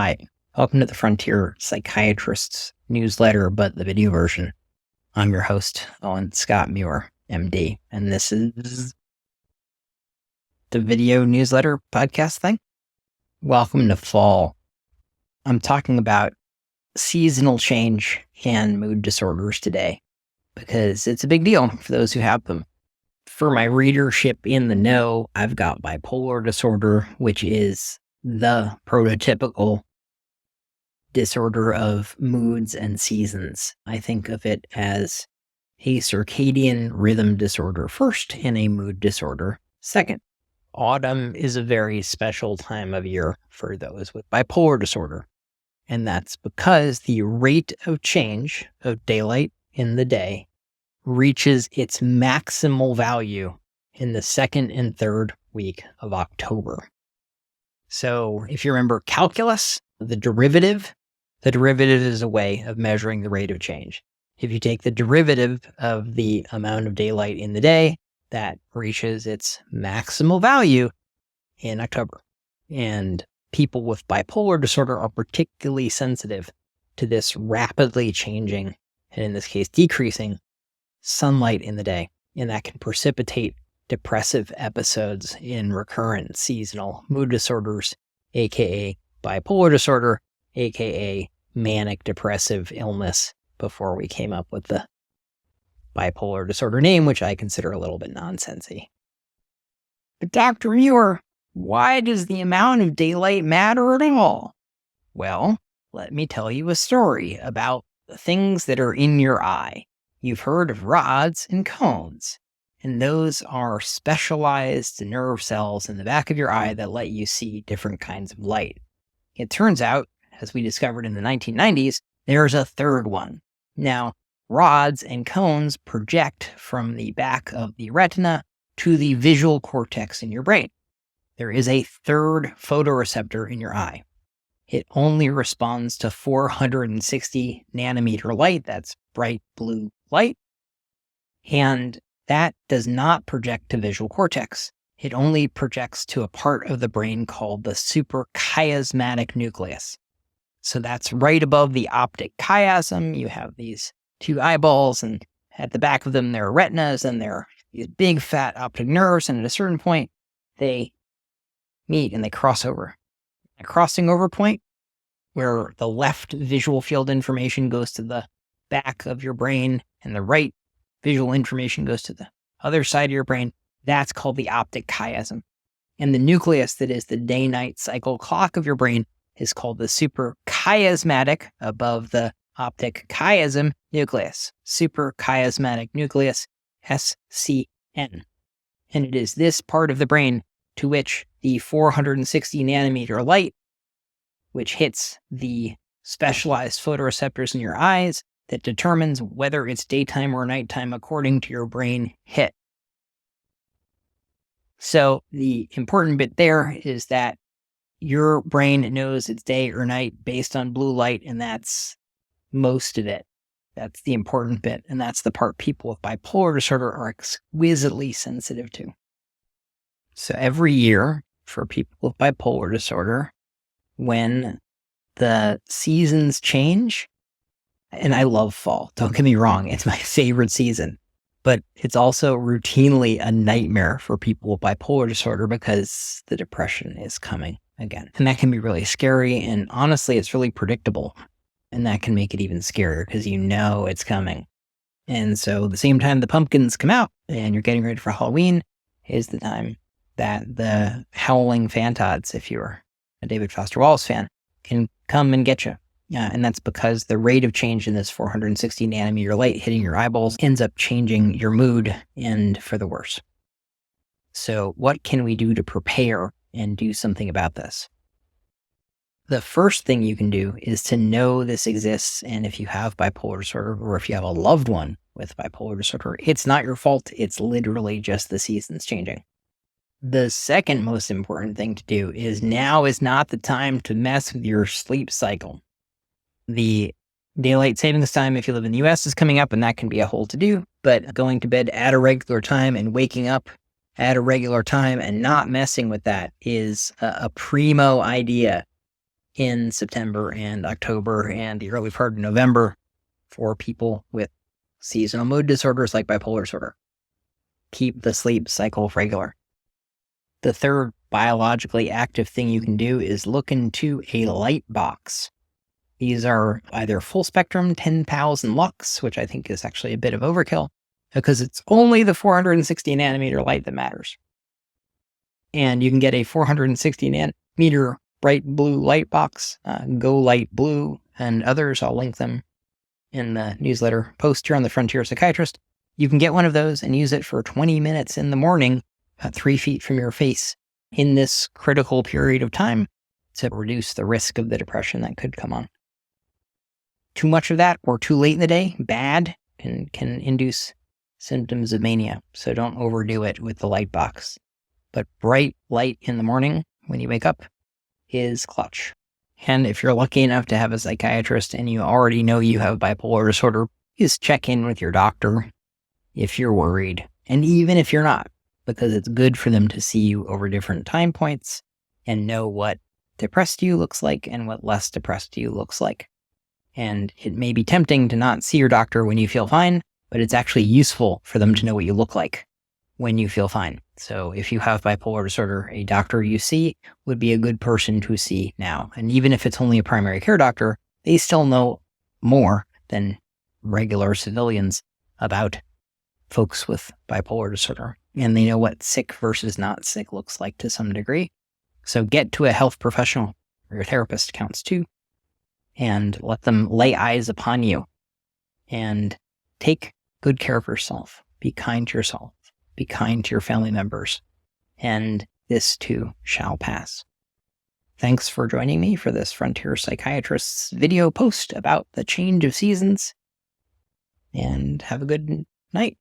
Hi, welcome to the Frontier Psychiatrist's newsletter, but the video version. I'm your host, Owen Muir, MD, and this is the video newsletter podcast thing. Welcome to fall. I'm talking about seasonal change and mood disorders today because it's a big deal for those who have them. For my readership in the know, I've got bipolar disorder, which is the prototypical disorder of moods and seasons. I think of it as a circadian rhythm disorder first and a mood disorder second. Autumn is a very special time of year for those with bipolar disorder, and that's because the rate of change of daylight in the day reaches its maximal value in the second and third week of October. So if you remember calculus, the derivative is a way of measuring the rate of change. If you take the derivative of the amount of daylight in the day, that reaches its maximal value in October. And people with bipolar disorder are particularly sensitive to this rapidly changing, and in this case, decreasing sunlight in the day. And that can precipitate depressive episodes in recurrent seasonal mood disorders, aka bipolar disorder, aka manic depressive illness, before we came up with the bipolar disorder name, which I consider a little bit nonsensy. But Dr. Muir, why does the amount of daylight matter at all? Well, let me tell you a story about the things that are in your eye. You've heard of rods and cones, and those are specialized nerve cells in the back of your eye that let you see different kinds of light. It turns out, as we discovered in the 1990s, there's a third one. Now, rods and cones project from the back of the retina to the visual cortex in your brain. There is a third photoreceptor in your eye. It only responds to 460 nanometer light, that's bright blue light, and that does not project to visual cortex. It only projects to a part of the brain called the suprachiasmatic nucleus. So that's right above the optic chiasm. You have these two eyeballs, and at the back of them there are retinas, and there are these big fat optic nerves, and at a certain point they meet and they cross over. A crossing over point where the left visual field information goes to the back of your brain and the right visual information goes to the other side of your brain, that's called the optic chiasm. And the nucleus that is the day-night cycle clock of your brain is called the suprachiasmatic, above the optic chiasm nucleus. Suprachiasmatic nucleus, SCN. And it is this part of the brain to which the 460 nanometer light, which hits the specialized photoreceptors in your eyes, that determines whether it's daytime or nighttime according to your brain hit. So the important bit there is that your brain knows it's day or night based on blue light, and that's most of it. That's the important bit, and that's the part people with bipolar disorder are exquisitely sensitive to. So every year for people with bipolar disorder, when the seasons change, and I love fall, don't get me wrong, it's my favorite season, but it's also routinely a nightmare for people with bipolar disorder because the depression is coming again. And that can be really scary, and honestly, it's really predictable. And that can make it even scarier because you know it's coming. And so the same time the pumpkins come out and you're getting ready for Halloween is the time that the howling phantods, if you're a David Foster Wallace fan, can come and get you. And that's because the rate of change in this 460 nanometer light hitting your eyeballs ends up changing your mood, and for the worse. So what can we do to prepare and do something about this? The first thing you can do is to know this exists, and if you have bipolar disorder, or if you have a loved one with bipolar disorder, it's not your fault. It's literally just the seasons changing. The second most important thing to do is now is not the time to mess with your sleep cycle. The daylight savings time, if you live in the US, is coming up, and that can be a whole to-do, but going to bed at a regular time and waking up at a regular time and not messing with that is a primo idea in September and October and the early part of November for people with seasonal mood disorders like bipolar disorder. Keep the sleep cycle regular. The third biologically active thing you can do is look into a light box. These are either full spectrum 10,000 lux, which I think is actually a bit of overkill because it's only the 460 nanometer light that matters. And you can get a 460 nanometer bright blue light box, Go Light Blue, and others. I'll link them in the newsletter post here on the Frontier Psychiatrist. You can get one of those and use it for 20 minutes in the morning, 3 feet from your face, in this critical period of time to reduce the risk of the depression that could come on. Too much of that or too late in the day, bad, can induce symptoms of mania. So don't overdo it with the light box. But bright light in the morning when you wake up is clutch. And if you're lucky enough to have a psychiatrist and you already know you have bipolar disorder, just check in with your doctor if you're worried. And even if you're not, because it's good for them to see you over different time points and know what depressed you looks like and what less depressed you looks like. And it may be tempting to not see your doctor when you feel fine, but it's actually useful for them to know what you look like when you feel fine. So if you have bipolar disorder, a doctor you see would be a good person to see now. And even if it's only a primary care doctor, they still know more than regular civilians about folks with bipolar disorder. And they know what sick versus not sick looks like to some degree. So get to a health professional, or your therapist counts too, and let them lay eyes upon you. And take good care of yourself. Be kind to yourself. Be kind to your family members. And this too shall pass. Thanks for joining me for this Frontier Psychiatrist's video post about the change of seasons. And have a good night.